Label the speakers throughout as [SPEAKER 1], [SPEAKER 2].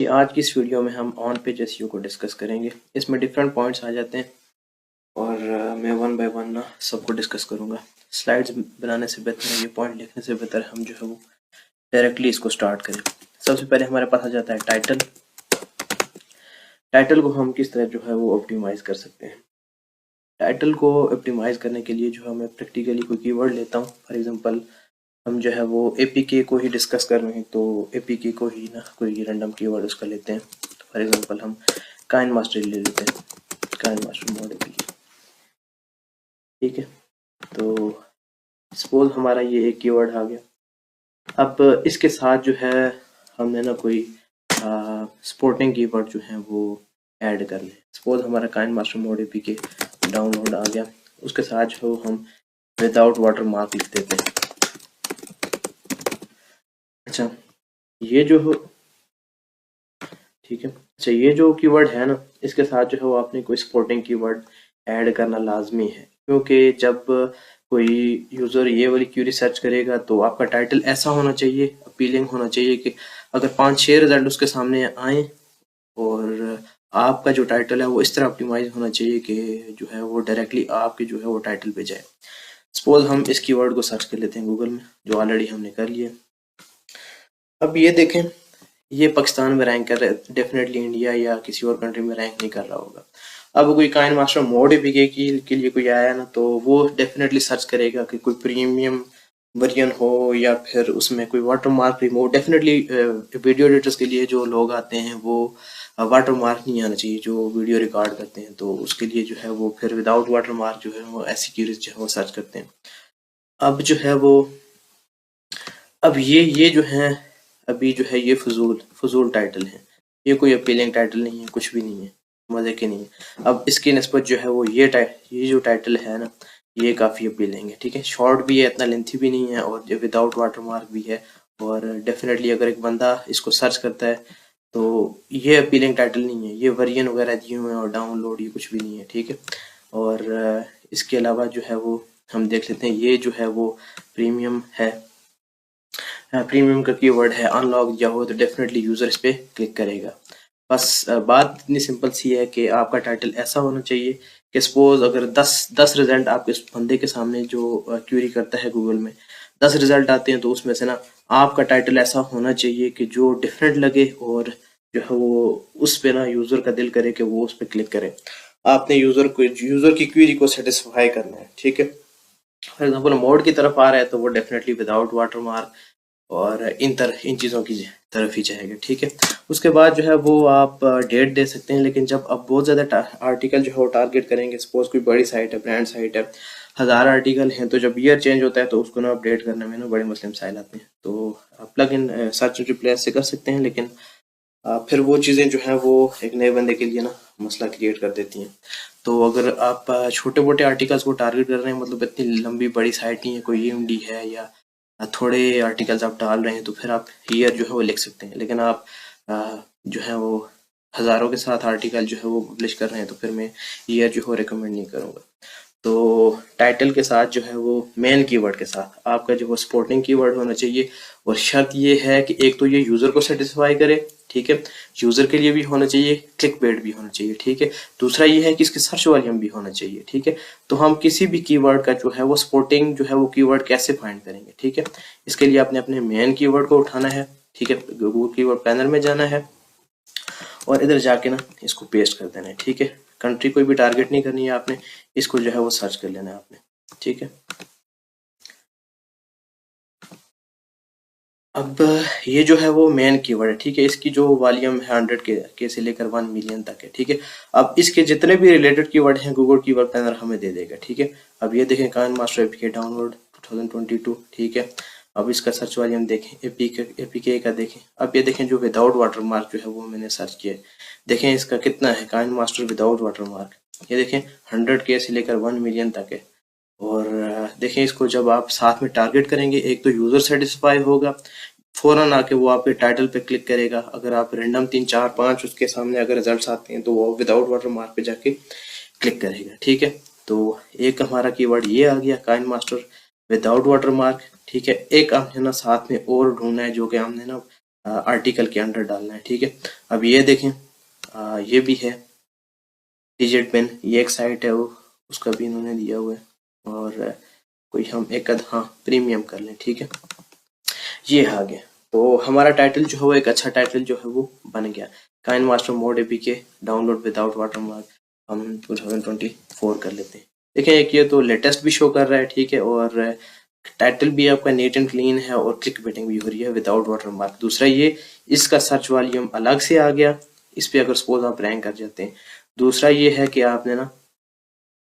[SPEAKER 1] कि आज की इस वीडियो में हम ऑन पेज एसईओ को डिस्कस करेंगे। इसमें डिफरेंट पॉइंट्स आ जाते हैं और मैं वन बाय वन ना सबको डिस्कस करूंगा। स्लाइड्स बनाने से बेहतर है, ये पॉइंट लिखने से बेहतर है हम जो है वो डायरेक्टली इसको स्टार्ट करें। सबसे पहले हमारे पास आ जाता है टाइटल। टाइटल को हम किस तरह जो है वो ऑप्टिमाइज कर सकते हैं। टाइटल को ऑप्टिमाइज करने के लिए जो है मैं प्रैक्टिकली कोई कीवर्ड लेता हूँ। फॉर एग्जांपल हम जो है वो एपीके को ही डिस्कस कर रहे हैं, तो एपीके को ही ना कोई रैंडम कीवर्ड उसका लेते हैं। फॉर एग्जांपल हम काइन मास्टर ले लेते हैं, काइन मास्टर मोड एपीके। ठीक है, तो सपोज हमारा ये एक कीवर्ड आ गया। अब इसके साथ जो है हमने ना कोई सपोर्टिंग कीवर्ड जो है वो ऐड कर ले। सपोज हमारा KineMaster mod APK download आ गया, उसके साथ जो हम विदाउट वाटर मार्क लिख देते हैं। अच्छा, ये जो हो ठीक है, अच्छा ये जो कीवर्ड है ना, इसके साथ जो है वो आपने कोई सपोर्टिंग कीवर्ड ऐड करना लाजमी है, क्योंकि जब कोई यूज़र ये वाली क्यूरी सर्च करेगा तो आपका टाइटल ऐसा होना चाहिए, अपीलिंग होना चाहिए कि अगर 5-6 रिजल्ट उसके सामने आए और आपका जो टाइटल है वो इस तरह ऑप्टिमाइज होना चाहिए कि जो है वो डायरेक्टली आपके जो है वो टाइटल पे जाए। सपोज हम इस कीवर्ड को सर्च कर लेते हैं गूगल में, जो ऑलरेडी हमने कर लिया। अब ये देखें, ये पाकिस्तान में रैंक कर रहा है, डेफिनेटली इंडिया या किसी और कंट्री में रैंक नहीं कर रहा होगा। अब कोई काइन मास्टर मोड एपीके के लिए कोई आया ना, तो वो डेफिनेटली सर्च करेगा कि कोई प्रीमियम वर्जन हो या फिर उसमें कोई water mark remove. Definitely video editors के लिए जो लोग आते हैं वो वाटर मार्क नहीं आना चाहिए जो वीडियो रिकॉर्ड करते हैं, तो उसके लिए जो है वो फिर विदाउट वाटर मार्क जो है वो ऐसी क्यूरीज जो है वो सर्च करते हैं। अब जो है वो अब ये जो है अभी जो है ये फजूल टाइटल है, ये कोई अपीलिंग टाइटल नहीं है, कुछ भी नहीं है, मजे के नहीं है। अब इसकी निस्बत जो है वो ये जो टाइटल है ना, ये काफ़ी अपीलिंग है। ठीक है, शॉर्ट भी है, इतना लेंथी भी नहीं है और विदाउट वाटरमार्क भी है। और डेफिनेटली अगर एक बंदा इसको सर्च करता है तो ये अपीलिंग टाइटल नहीं है, ये वर्जन वगैरह दिए हुए हैं और डाउनलोड ये कुछ भी नहीं है। ठीक है, और इसके अलावा जो है वो हम देख लेते हैं, ये जो है वो प्रीमियम है। प्रीमियम का कीवर्ड है, अनलॉक दिया हो तो डेफिनेटली यूज़र इस पर क्लिक करेगा। बस बात इतनी सिंपल सी है कि आपका टाइटल ऐसा होना चाहिए कि सपोज अगर 10 रिजल्ट आपके उस बंदे के सामने जो क्यूरी करता है गूगल में, 10 रिजल्ट आते हैं, तो उसमें से ना आपका टाइटल ऐसा होना चाहिए कि जो डिफरेंट लगे और जो है वो उस पे ना यूज़र का दिल करे कि वो उस पर क्लिक करे। आपने यूज़र की क्यूरी को सेटिस्फाई करना है। ठीक है, फॉर एग्जाम्पल मोड की तरफ आ रहा है तो वो डेफिनेटली विदाउट वाटरमार्क और इन चीज़ों की तरफ ही जाएगा। ठीक है, उसके बाद जो है वो आप डेट दे सकते हैं, लेकिन जब आप बहुत ज़्यादा आर्टिकल जो है वो टारगेट करेंगे, सपोज कोई बड़ी साइट है, ब्रांड साइट है, 1000 आर्टिकल हैं, तो जब ईयर चेंज होता है तो उसको ना अपडेट करने में ना बड़े मसले मसाइल आते हैं। तो आप प्लग इन सर्च रिप्लेस से कर सकते हैं, लेकिन फिर वो चीज़ें जो है वो एक नए बंदे के लिए ना मसला क्रिएट कर देती हैं। तो अगर आप छोटे मोटे आर्टिकल्स को टारगेट कर रहे हैं, मतलब इतनी लंबी बड़ी साइट नहीं है, कोई ईएमडी है या थोड़े आर्टिकल्स आप डाल रहे हैं, तो फिर आप ईयर जो है वो लिख सकते हैं। लेकिन आप जो है वो हज़ारों के साथ आर्टिकल जो है वो पब्लिश कर रहे हैं, तो फिर मैं ईयर जो है रिकमेंड नहीं करूँगा। तो टाइटल के साथ जो है वो मेन कीवर्ड के साथ आपका जो है सपोर्टिंग कीवर्ड होना चाहिए, और शर्त ये है कि एक तो ये यूज़र को सेटिस्फाई करे। ठीक है, यूज़र के लिए भी होना चाहिए, क्लिक बेट भी होना चाहिए। ठीक है, दूसरा ये है कि इसकी सर्च वॉल्यूम भी होना चाहिए। ठीक है, तो हम किसी भी कीवर्ड का जो है वो सपोर्टिंग जो है वो कीवर्ड कैसे फाइंड करेंगे। ठीक है, इसके लिए आपने अपने मेन कीवर्ड को उठाना है। ठीक है, गूगल कीवर्ड प्लानर में जाना है और इधर जाके ना इसको पेस्ट कर देना है। ठीक है, कंट्री कोई भी टारगेट नहीं करनी है आपने, इसको जो है वो सर्च कर लेना है आपने। ठीक है, अब ये जो है वो मेन कीवर्ड है। ठीक है, इसकी जो वॉल्यूम है 100 के से लेकर 1 मिलियन तक है। ठीक है, अब इसके जितने भी रिलेटेड कीवर्ड हैं गूगल कीवर्ड प्लानर हमें दे देगा। ठीक है, अब ये देखें, काइन मास्टर एपीके डाउनलोड 2022। ठीक है, अब इसका सर्च वॉल्यूम देखें, एपीके का देखें। अब ये देखें जो विदाउट वाटरमार्क जो है वो मैंने सर्च किया है, देखें इसका कितना है, काइन मास्टर विदाउट वाटरमार्क। ये देखें 100 के से लेकर 1 मिलियन तक है। और देखें इसको जब आप साथ में टारगेट करेंगे, एक तो यूज़र सेटिस्फाई होगा, फौरन आके वो आपके टाइटल पे क्लिक करेगा। अगर आप रैंडम 3 4 5 उसके सामने अगर रिजल्ट्स आते हैं तो वो विदाउट वाटर मार्क पे जाके क्लिक करेगा। ठीक है, तो एक हमारा कीवर्ड ये आ गया, KineMaster without water mark. ठीक है, एक हमने ना साथ में और ढूंढना है जो कि हमने ना आर्टिकल के अंडर डालना है। ठीक है, अब ये देखें, ये भी है डिजिट पिन, ये एक साइट है वो, उसका भी इन्होंने दिया हुआ है। और कोई हम एक आध हाँ प्रीमियम कर लें। ठीक है, ये आ गया। तो हमारा टाइटल जो है वो एक अच्छा टाइटल जो है वो बन गया। KineMaster mod APK download without watermark हम 2024 कर लेते हैं। देखिए, एक ये तो लेटेस्ट भी शो कर रहा है। ठीक है, और टाइटल भी आपका नीट एंड क्लीन है और क्लिक बेटिंग भी हो रही है विदाउट वाटरमार्क। दूसरा ये, इसका सर्च वॉल्यूम अलग से आ गया, इस पे अगर सपोज आप रैंक कर जाते हैं। दूसरा ये है कि आपने ना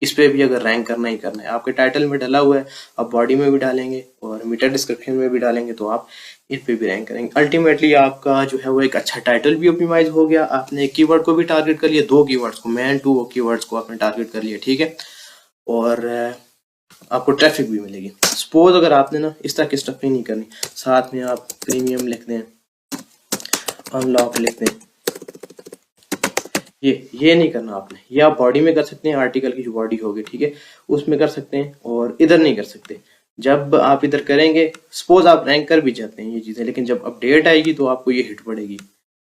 [SPEAKER 1] इस पे भी अगर रैंक करना ही करना है, आपके टाइटल में डला हुआ है, आप बॉडी में भी डालेंगे और मीटर डिस्क्रिप्शन में भी डालेंगे तो आप इन पे भी रैंक करेंगे। अल्टीमेटली आपका जो है वो एक अच्छा टाइटल भी ऑप्टिमाइज हो गया, आपने एक कीवर्ड को भी टारगेट कर लिया, दो कीवर्ड्स को, मेन टू कीवर्ड्स को आपने टारगेट कर लिया। ठीक है, और आपको ट्रैफिक भी मिलेगी। सपोज अगर आपने ना इस तरह की स्टफिंग नहीं करनी, साथ में आप प्रीमियम लिख दें, अनलॉक लिख दें, ये नहीं करना आपने। ये आप बॉडी में कर सकते हैं, आर्टिकल की जो बॉडी होगी, ठीक है, उसमें कर सकते हैं, और इधर नहीं कर सकते। जब आप इधर करेंगे, सपोज आप रैंक कर भी जाते हैं ये चीजें, लेकिन जब अपडेट आएगी तो आपको ये हिट पड़ेगी,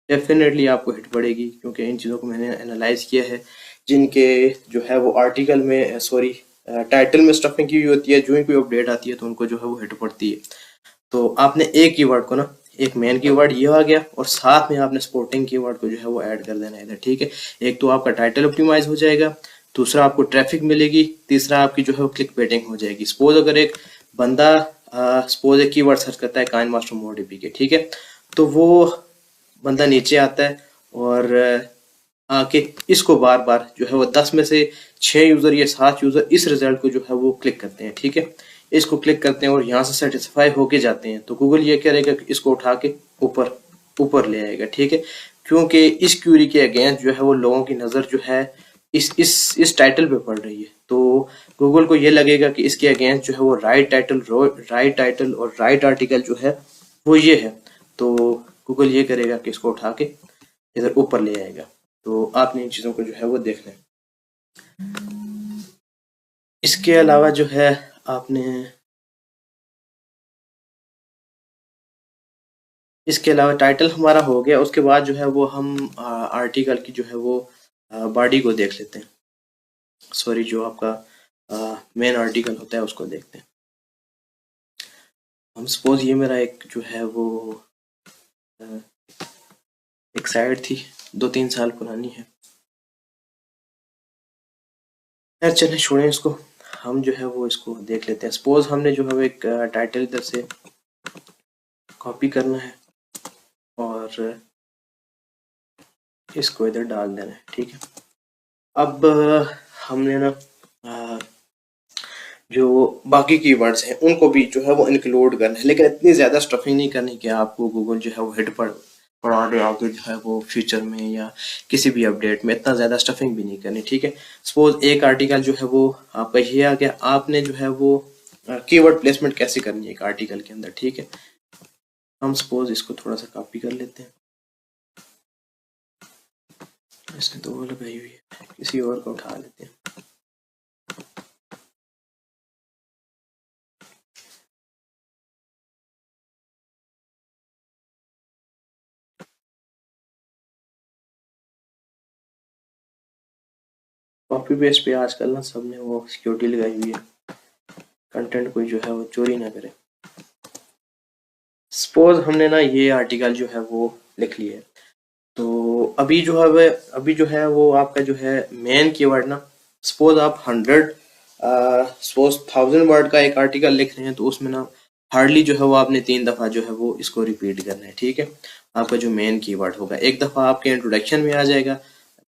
[SPEAKER 1] डेफिनेटली आपको हिट पड़ेगी, क्योंकि इन चीज़ों को मैंने एनालाइज किया है। जिनके जो है वो आर्टिकल में सॉरी टाइटल में स्टफिंग की हुई होती है, जो ही कोई अपडेट आती है तो उनको जो है वो हिट पड़ती है। तो आपने एक कीवर्ड को ना, एक मेन कीवर्ड ये आ गया, और साथ में आपने सपोर्टिंग कीवर्ड को जो है वो ऐड कर देना है इधर। ठीक है, एक तो आपका टाइटल ऑप्टिमाइज हो जाएगा, दूसरा आपको ट्रैफिक मिलेगी, तीसरा आपकी जो है वो क्लिक बेटिंग हो जाएगी। सपोज अगर एक बंदा सपोज एक कीवर्ड सर्च करता है काइन मास्टर मोड एपी के, ठीक है, तो वो बंदा नीचे आता है और आके इसको बार बार जो है वो 10 में से 6 यूजर या 7 यूजर इस रिजल्ट को जो है वो क्लिक करते हैं। ठीक है, इसको क्लिक करते हैं और यहाँ से सेटिस्फाई होके जाते हैं, तो गूगल ये करेगा कि इसको उठा के ऊपर ऊपर ले आएगा। ठीक है, क्योंकि इस क्यूरी के अगेंस्ट जो है वो लोगों की नजर जो है इस टाइटल पे पड़ रही है, तो गूगल को ये लगेगा कि इसके अगेंस्ट जो है वो राइट टाइटल और राइट आर्टिकल जो है वो ये है, तो गूगल ये करेगा कि इसको उठा के इधर ऊपर ले आएगा। तो आपने इन चीजों को जो है वो देखना है। इसके अलावा जो है आपने इसके अलावा टाइटल हमारा हो गया, उसके बाद जो है वो हम आर्टिकल की जो है वो बॉडी को देख लेते हैं, सॉरी जो आपका मेन आर्टिकल होता है उसको देखते हैं। हम सपोज ये मेरा एक जो है वो एक साइट थी 2-3 साल पुरानी है, यार चलें छोड़ें इसको, हम जो है वो इसको देख लेते हैं। सपोज हमने जो है वो एक टाइटल इधर से कॉपी करना है और इसको इधर डाल देना है। ठीक है, अब हमने ना जो बाकी कीवर्ड्स हैं उनको भी जो है वो इंक्लूड करना है, लेकिन इतनी ज़्यादा स्टफिंग नहीं करनी कि आपको गूगल जो है वो हिट पड़ा दे आगे जो है वो फ्यूचर में या किसी भी अपडेट में। इतना ज़्यादा स्टफिंग भी नहीं करनी। ठीक है, सपोज एक आर्टिकल जो है वो आपका ये आ गया, आपने जो है वो कीवर्ड प्लेसमेंट कैसे करनी है एक आर्टिकल के अंदर। ठीक है, हम सपोज इसको थोड़ा सा कॉपी कर लेते हैं, इसने तो वो लगाई हुई है, किसी और को उठा लेते हैं। कॉपी पेस्ट पे आजकल ना सबने वो सिक्योरिटी लगाई हुई है, कंटेंट कोई जो है वो चोरी ना करे। सपोज हमने ना ये आर्टिकल जो है वो लिख लिया है, तो अभी जो है वो आपका जो है मेन कीवर्ड ना, सपोज आप 1000 वर्ड का एक आर्टिकल लिख रहे हैं, तो उसमें ना हार्डली जो है वो आपने 3 दफा जो है वो इसको रिपीट करना है। ठीक है, आपका जो मेन कीवर्ड होगा, एक दफा आपके इंट्रोडक्शन में आ जाएगा,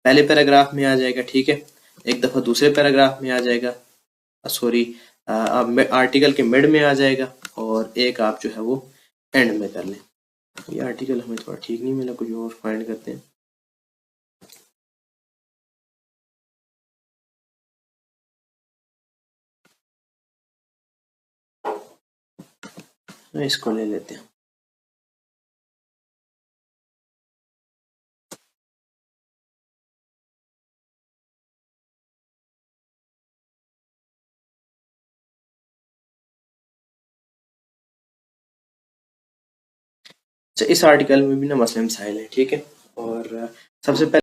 [SPEAKER 1] पहले पैराग्राफ में आ जाएगा। ठीक है, एक दफा दूसरे पैराग्राफ में आ जाएगा, सॉरी आप आर्टिकल के मिड में आ जाएगा, और एक आप जो है वो एंड में कर लें। ये आर्टिकल हमें थोड़ा ठीक नहीं मिला, कुछ और फाइंड करते हैं। इसको ले लेते हैं। अच्छा, इस आर्टिकल में भी ना मसले मसाइल है, ठीक है। और सबसे पहले